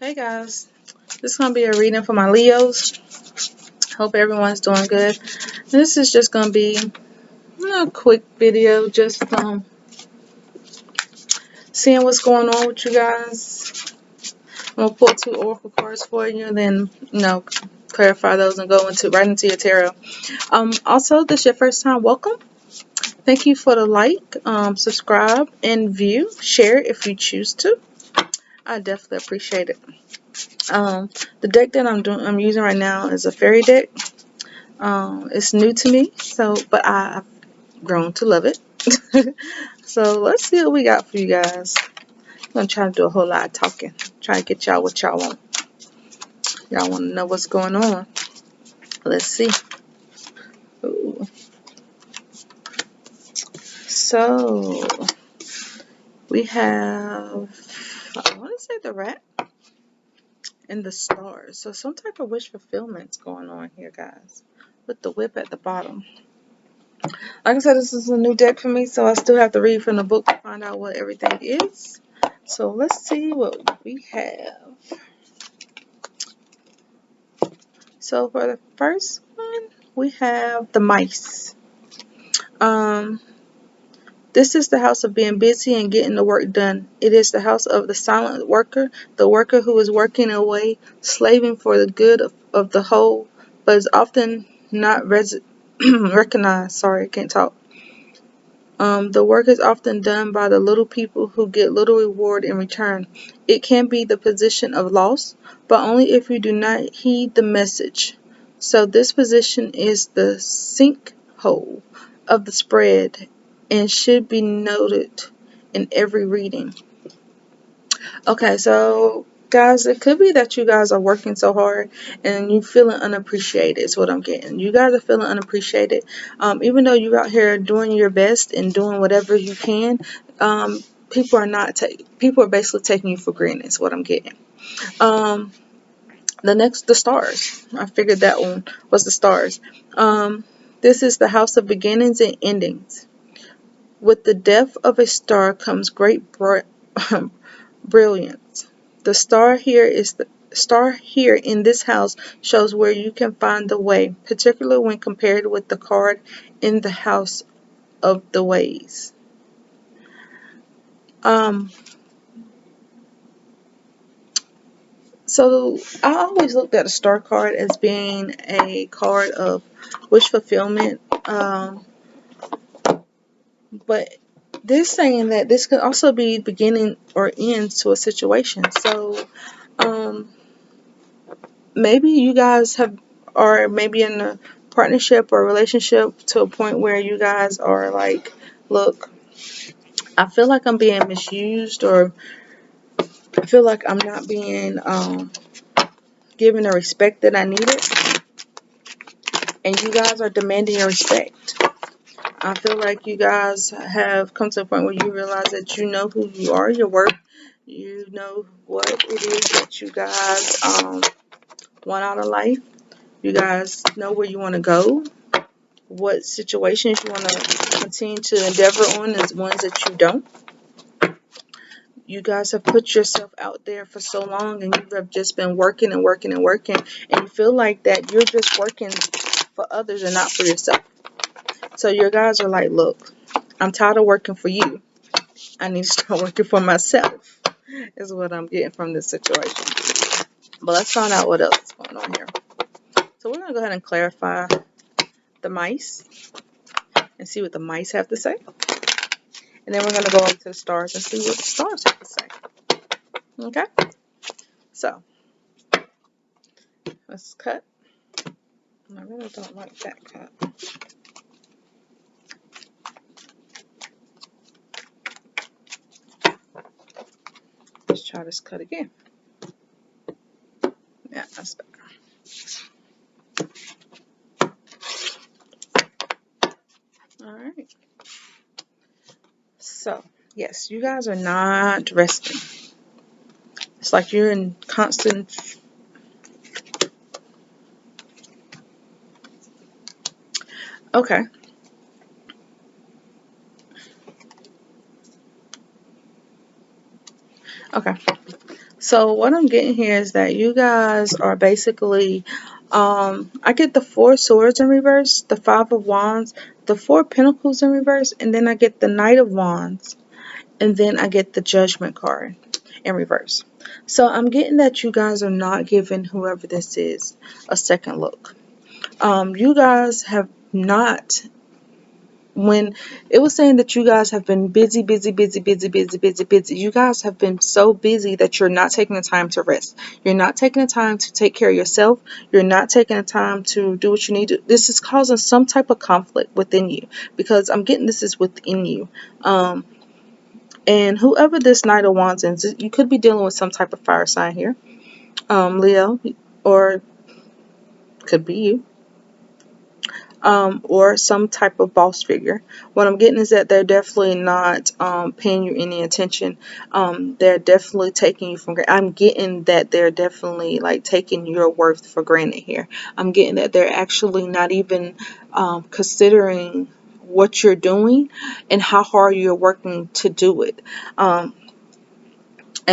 Hey guys, this is gonna be a reading for my Leos. Hope everyone's doing good. This is just gonna be a quick video, just seeing what's going on with you guys. I'm gonna pull two oracle cards for you, and then clarify those and go right into your tarot. Also, this is your first time. Welcome. Thank you for the like, subscribe, and view. Share if you choose to. I definitely appreciate it. The deck that I'm using right now is a fairy deck. It's new to me, but I've grown to love it. So let's see what we got for you guys. I'm gonna try to do a whole lot of talking. Try to get y'all what y'all want. Y'all want to know what's going on. Let's see. Ooh. So we have, I want to say the rat and the stars. So some type of wish fulfillment's going on here, guys. With the whip at the bottom. Like I said, this is a new deck for me, so I still have to read from the book to find out what everything is. So let's see what we have. So for the first one, we have the mice. This is the house of being busy and getting the work done. It is the house of the silent worker, the worker who is working away, slaving for the good of the whole, but is often not recognized. Sorry, I can't talk. The work is often done by the little people who get little reward in return. It can be the position of loss, but only if you do not heed the message. So this position is the sinkhole of the spread and should be noted in every reading. Okay, so guys, it could be that you guys are working so hard and you feeling unappreciated is what I'm getting. You guys are feeling unappreciated. Even though you're out here doing your best and doing whatever you can, people are basically taking you for granted is what I'm getting. The stars. I figured that one was the stars. This is the house of beginnings and endings. With the death of a star comes great brilliance. The star here in this house shows where you can find the way, particularly when compared with the card in the house of the ways. So I always looked at a star card as being a card of wish fulfillment, but this saying that this could also be beginning or end to a situation. So maybe you guys are maybe in a partnership or relationship to a point where you guys are like, look, I feel like I'm being misused, or I feel like I'm not being given the respect that I needed, and you guys are demanding your respect. I feel like you guys have come to a point where you realize that you know who you are, your worth, you know what it is that you guys want out of life. You guys know where you want to go, what situations you want to continue to endeavor on, is ones that you don't. You guys have put yourself out there for so long, and you have just been working and working and working, and you feel like that you're just working for others and not for yourself. So your guys are like, look, I'm tired of working for you. I need to start working for myself, is what I'm getting from this situation. But let's find out what else is going on here. So we're going to go ahead and clarify the mice and see what the mice have to say. And then we're going to go over to the stars and see what the stars have to say. Okay? So, let's cut. I really don't like that cut. Let's try this cut again. Yeah, that's better. Alright. So, yes, you guys are not resting. It's like you're in constant... Okay. Okay. So what I'm getting here is that you guys are basically, I get the Four Swords in reverse, the Five of Wands, the Four Pentacles in reverse, and then I get the Knight of Wands, and then I get the Judgment card in reverse. So I'm getting that you guys are not giving whoever this is a second look. You guys have not, when it was saying that you guys have been busy, busy, busy, busy, busy, busy, busy. You guys have been so busy that you're not taking the time to rest. You're not taking the time to take care of yourself. You're not taking the time to do what you need to. This is causing some type of conflict within you, because I'm getting this is within you. And whoever this Knight of Wands is, you could be dealing with some type of fire sign here, Leo, or could be you. Or some type of boss figure. What I'm getting is that they're definitely not paying you any attention. They're definitely taking you for granted. I'm getting that they're definitely like taking your worth for granted here. I'm getting that they're actually not even considering what you're doing and how hard you're working to do it. And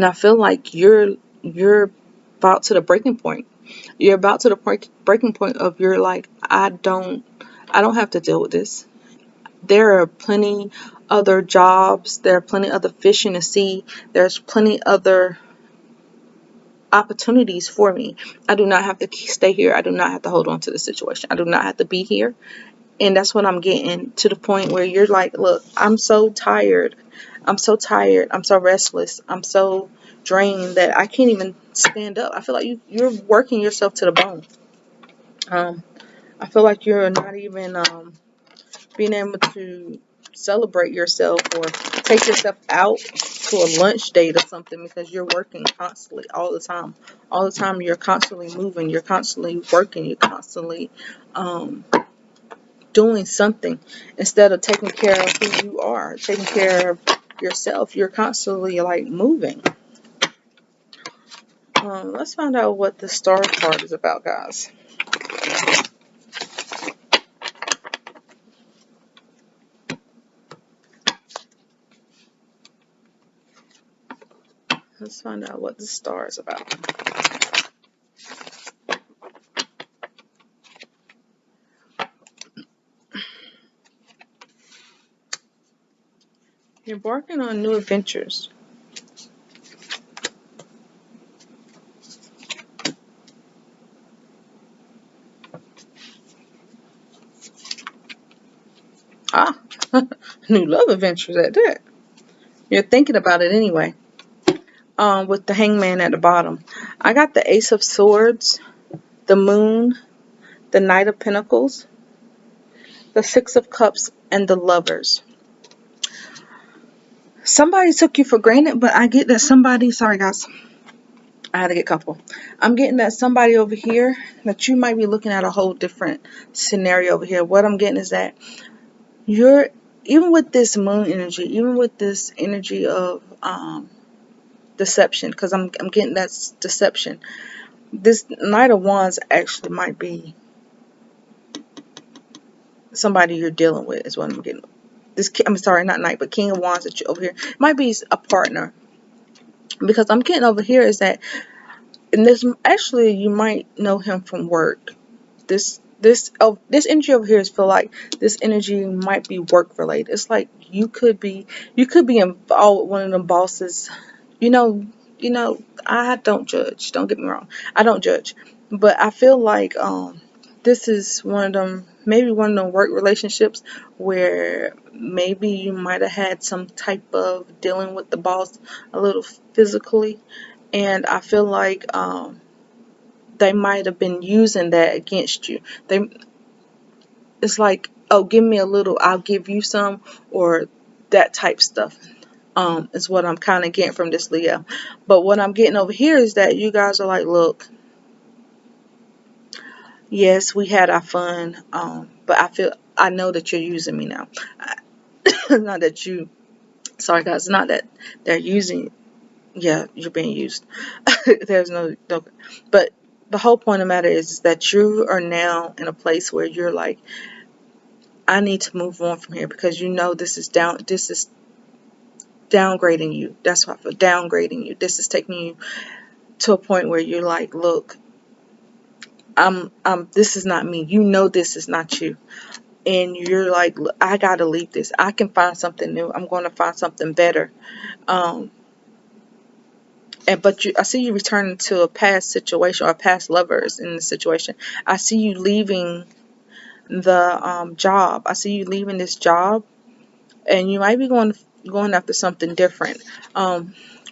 I feel like you're about to the breaking point. You're about to the breaking point of you're like, I don't have to deal with this. There are plenty other jobs. There are plenty other fish in the sea. There's plenty other opportunities for me. I do not have to stay here. I do not have to hold on to the situation. I do not have to be here. And that's what I'm getting to the point where you're like, look, I'm so tired. I'm so tired. I'm so restless. I'm so drained that I can't even stand up. I feel like you're working yourself to the bone. Um, I feel like you're not even being able to celebrate yourself or take yourself out to a lunch date or something, because you're working constantly all the time. All the time you're constantly moving, you're constantly working, you're constantly doing something instead of taking care of who you are, taking care of yourself. You're constantly like moving. Let's find out what the star card is about, guys. Let's find out what the star is about. You're embarking on new adventures. Ah, new love adventures at that. You're thinking about it anyway. With the Hangman at the bottom. I got the Ace of Swords, the Moon, the Knight of Pentacles, the Six of Cups, and the Lovers. Somebody took you for granted, but I get that somebody, sorry guys, I had to get comfortable. I'm getting that somebody over here, that you might be looking at a whole different scenario over here. What I'm getting is that you're, even with this moon energy, even with this energy of deception, because I'm getting that's deception. This Knight of Wands actually might be somebody you're dealing with, is what I'm getting. This, I'm sorry, not Knight, but King of Wands that you over here might be a partner, because I'm getting over here is that, and this actually you might know him from work. This energy over here is feel like this energy might be work related. It's like you could be involved with one of them bosses. You know, I don't judge. Don't get me wrong. I don't judge, but I feel like this is one of them, maybe one of them work relationships where maybe you might have had some type of dealing with the boss a little physically, and I feel like they might have been using that against you. It's like, oh, give me a little, I'll give you some, or that type stuff. Is what I'm kind of getting from this Leo. But what I'm getting over here is that you guys are like, look, yes, we had our fun, but I know that you're using me now. Not that you, sorry guys, not that they're using. Yeah, you're being used. There's no, but the whole point of the matter is that you are now in a place where you're like, I need to move on from here, because you know this is downgrading you. That's what I feel, downgrading you. This is taking you to a point where you're like, look, this is not me. This is not you. And you're like, look, I gotta leave this. I can find something new. I'm going to find something better. Um, I see you returning to a past situation or past lovers in the situation. I see you leaving the job. I see you leaving this job, and you might be going after something different.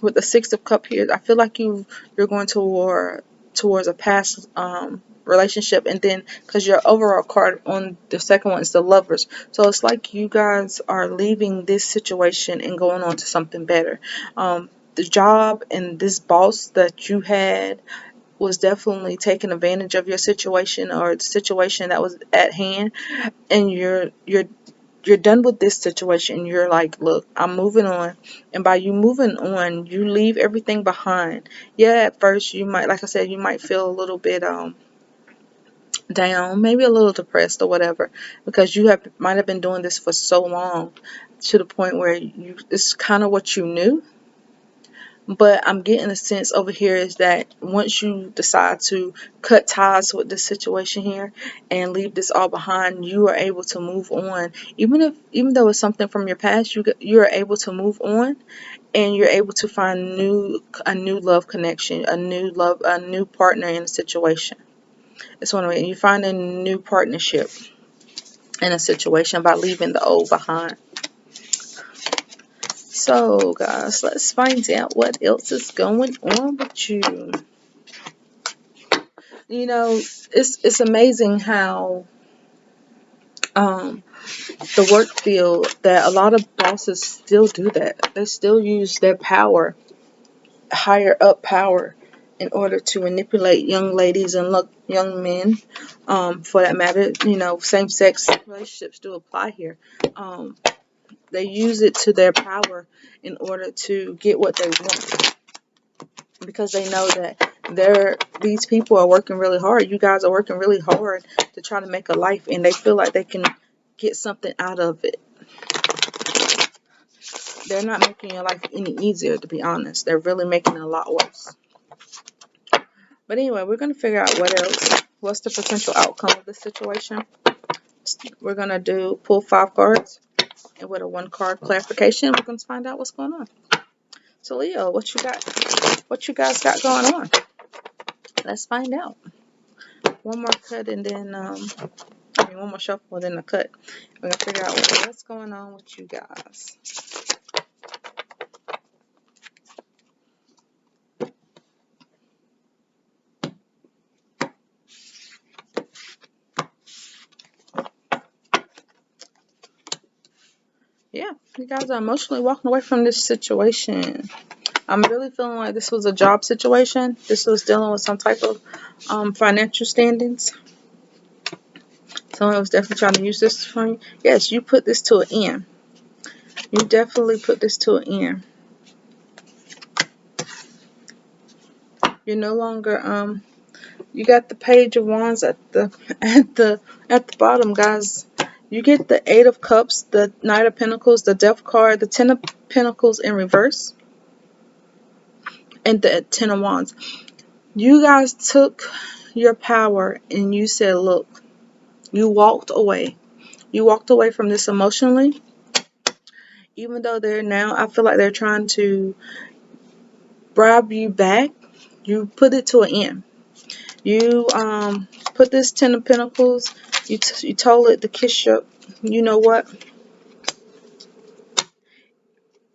With the Six of Cup here, I feel like you're going towards a past relationship, and then because your overall card on the second one is the Lovers, so it's like you guys are leaving this situation and going on to something better. The job and this boss that you had was definitely taking advantage of your situation or the situation that was at hand, and you're done with this situation. You're like, look, I'm moving on. And by you moving on, you leave everything behind. Yeah, at first you might, like I said, you might feel a little bit down, maybe a little depressed or whatever, because you might have been doing this for so long to the point where it's kind of what you knew. But I'm getting a sense over here is that once you decide to cut ties with this situation here and leave this all behind, you are able to move on. Even though it's something from your past, you're able to move on, and you're able to find a new love connection, a new partner in a situation. It's one way you find a new partnership in a situation by leaving the old behind. So, guys, let's find out what else is going on with you. You know, it's amazing how um, the work field that a lot of bosses still do that. They still use their power, higher up power, in order to manipulate young ladies and young men. For that matter, same sex relationships do apply here. Um, they use it to their power in order to get what they want, because they know that these people are working really hard. You guys are working really hard to try to make a life, and they feel like they can get something out of it. They're not making your life any easier, to be honest. They're really making it a lot worse. But anyway, we're going to figure out what's the potential outcome of this situation. We're going to pull 5 cards, and with a 1 card clarification, we're going to find out what's going on. So Leo, what you got? What you guys got going on? Let's find out. One more cut, and then one more shuffle, and then a cut. We're gonna figure out what's going on with you guys. Yeah, you guys are emotionally walking away from this situation. I'm really feeling like this was a job situation. This was dealing with some type of financial standings. Someone was definitely trying to use this for you. Yes, you put this to an end. You definitely put this to an end. You're no longer you got the Page of Wands at the bottom, guys. You get the 8 of Cups, the Knight of Pentacles, the Death card, the 10 of Pentacles in reverse, and the 10 of Wands. You guys took your power and you said, look, you walked away. You walked away from this emotionally. Even though I feel like they're trying to bribe you back, you put it to an end. You put this 10 of Pentacles, you told it to kiss your, you know what,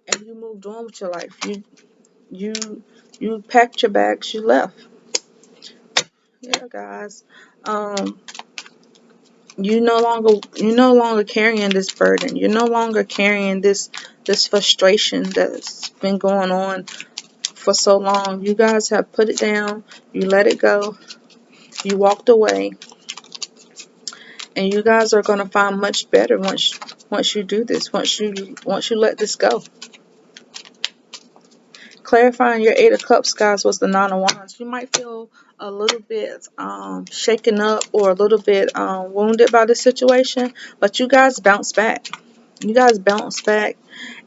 and you moved on with your life. You packed your bags, you left. Yeah, guys. You no longer carrying this burden. You're no longer carrying this frustration that's been going on for so long. You guys have put it down. You let it go. You walked away. And you guys are going to find much better once you do this. Once you let this go. Clarifying your 8 of Cups, guys, was the 9 of Wands. You might feel a little bit shaken up or a little bit wounded by the situation, but you guys bounce back. You guys bounce back,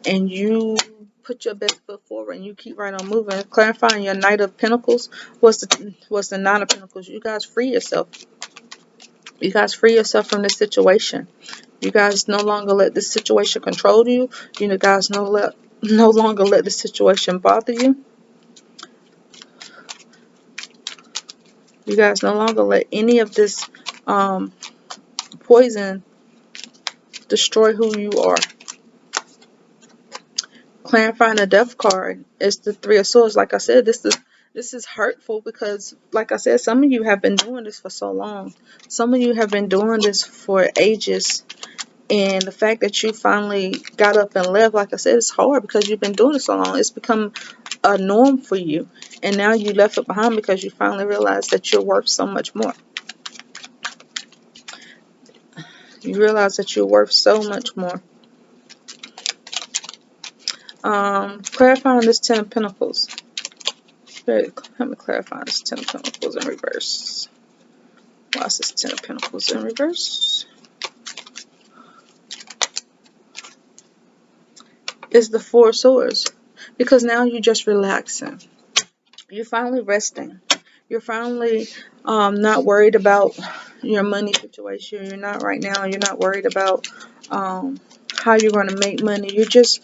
and you put your best foot forward and you keep right on moving. Clarifying your Knight of Pentacles was the Nine of Pentacles. You guys free yourself. You guys free yourself from this situation. You guys no longer let this situation control you. You guys no longer let the situation bother you. You guys no longer let any of this poison destroy who you are. Clarifying the Death card is the Three of Swords. Like I said, this is hurtful because, like I said, some of you have been doing this for so long. Some of you have been doing this for ages. And the fact that you finally got up and left, like I said, it's hard because you've been doing it so long. It's become a norm for you. And now you left it behind because you finally realized that you're worth so much more. You realize that you're worth so much more. Clarifying this Ten of Pentacles. Let me clarify this Ten of Pentacles in reverse. Why is this Ten of Pentacles in reverse? It's the Four of Swords. Because now you're just relaxing. You're finally resting. You're finally not worried about your money situation. You're not right now. You're not worried about how you're going to make money. You're just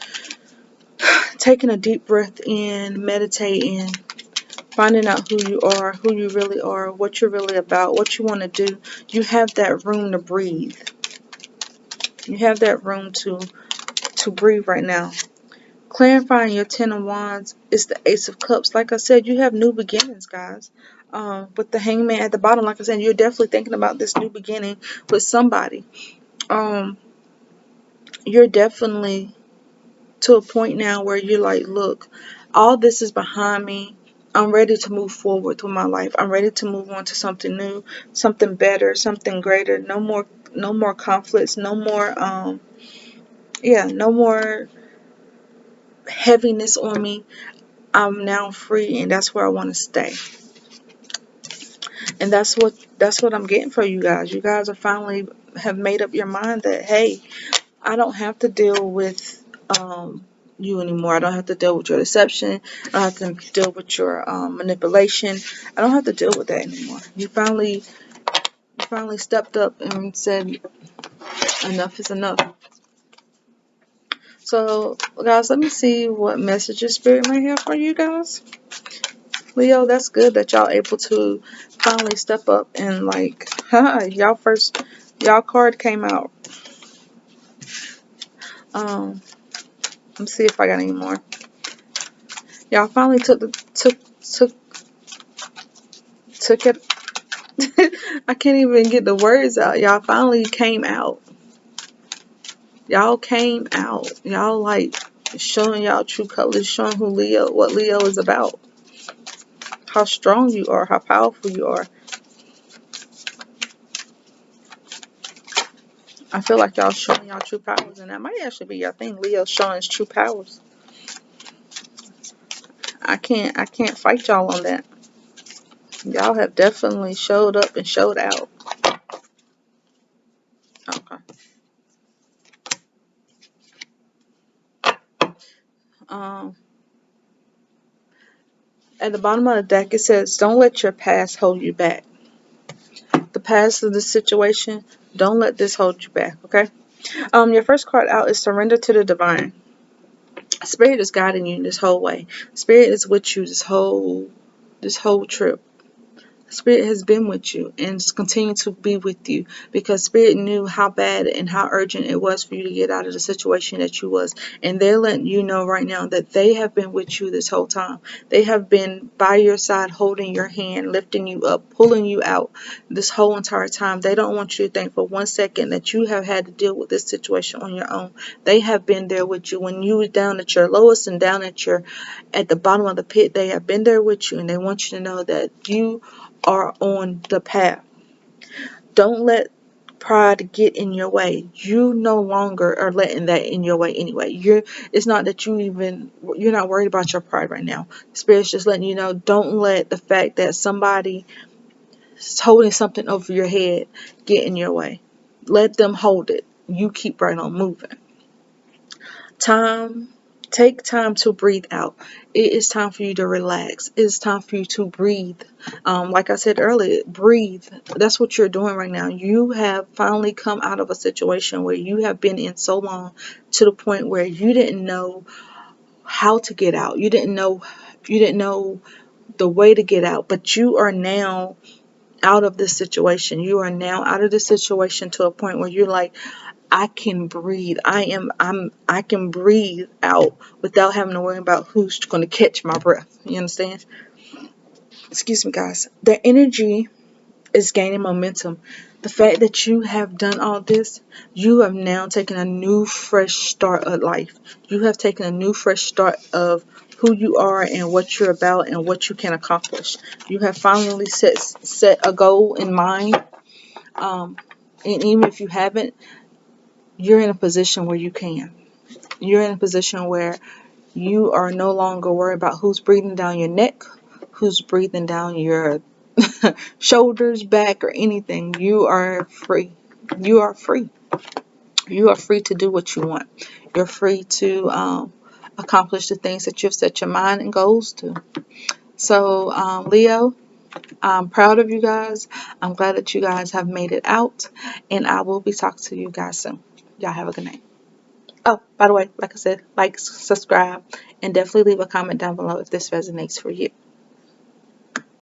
taking a deep breath in, meditating, finding out who you are, who you really are, what you're really about, what you want to do. You have that room to breathe. You have that room to breathe right now. Clarifying your Ten of Wands is the Ace of Cups. Like I said, you have new beginnings, guys. With the Hangman at the bottom, like I said, you're definitely thinking about this new beginning with somebody. You're definitely to a point now where you're like, look, all this is behind me. I'm ready to move forward with my life. I'm ready to move on to something new, something better, something greater. No more conflicts. No more, no more heaviness on me. I'm now free, and that's where I want to stay. And that's what I'm getting for you guys. You guys are finally have made up your mind that, hey, I don't have to deal with you anymore. I don't have to deal with your deception. I don't have to deal with your manipulation. I don't have to deal with that anymore. You finally stepped up and said enough is enough. So, guys, let me see what messages Spirit may have for you guys. Leo, that's good that y'all able to finally step up and like, y'all card came out. Let's see if I got any more. Y'all finally took it. I can't even get the words out. Y'all finally came out. Y'all came out. Y'all like showing y'all true colors, showing what Leo is about. How strong you are, how powerful you are. I feel like y'all showing y'all true powers, and that might actually be your thing. Leo showing his true powers. I can't fight y'all on that. Y'all have definitely showed up and showed out. Okay. At the bottom of the deck it says, don't let your past hold you back. The past of the situation, don't let this hold you back, okay? Your first card out is Surrender to the Divine. Spirit is guiding you this whole way. Spirit is with you this whole trip. Spirit has been with you and continue to be with you because Spirit knew how bad and how urgent it was for you to get out of the situation that you was. And they're letting you know right now that they have been with you this whole time. They have been by your side, holding your hand, lifting you up, pulling you out this whole entire time. They don't want you to think for 1 second that you have had to deal with this situation on your own. They have been there with you when you were down at your lowest and down at the bottom of the pit. They have been there with you, and they want you to know that you are on the path. Don't let pride get in your way. You no longer are letting that in your way anyway. It's not that you're not worried about your pride right now. Spirit's just letting you know, don't let the fact that somebody is holding something over your head get in your way. Let them hold it. You keep right on moving. Time Take time to breathe out. It is time for you to relax. It is time for you to breathe. Like I said earlier, breathe. That's what you're doing right now. You have finally come out of a situation where you have been in so long, to the point where you didn't know how to get out. You didn't know the way to get out, but you are now out of this situation. You are now out of this situation to a point where you're like, I can breathe. I can breathe out without having to worry about who's going to catch my breath. You understand? Excuse me, guys. The energy is gaining momentum. The fact that you have done all this, you have now taken a new fresh start of life. You have taken a new fresh start of who you are and what you're about and what you can accomplish. You have finally set a goal in mind. And even if you haven't, you're in a position where you can. You're in a position where you are no longer worried about who's breathing down your neck, who's breathing down your shoulders, back, or anything. You are free. You are free. You are free to do what you want. You're free to accomplish the things that you've set your mind and goals to. So, Leo, I'm proud of you guys. I'm glad that you guys have made it out, and I will be talking to you guys soon. Y'all have a good night. Oh, by the way, like I said, like, subscribe, and definitely leave a comment down below if this resonates for you.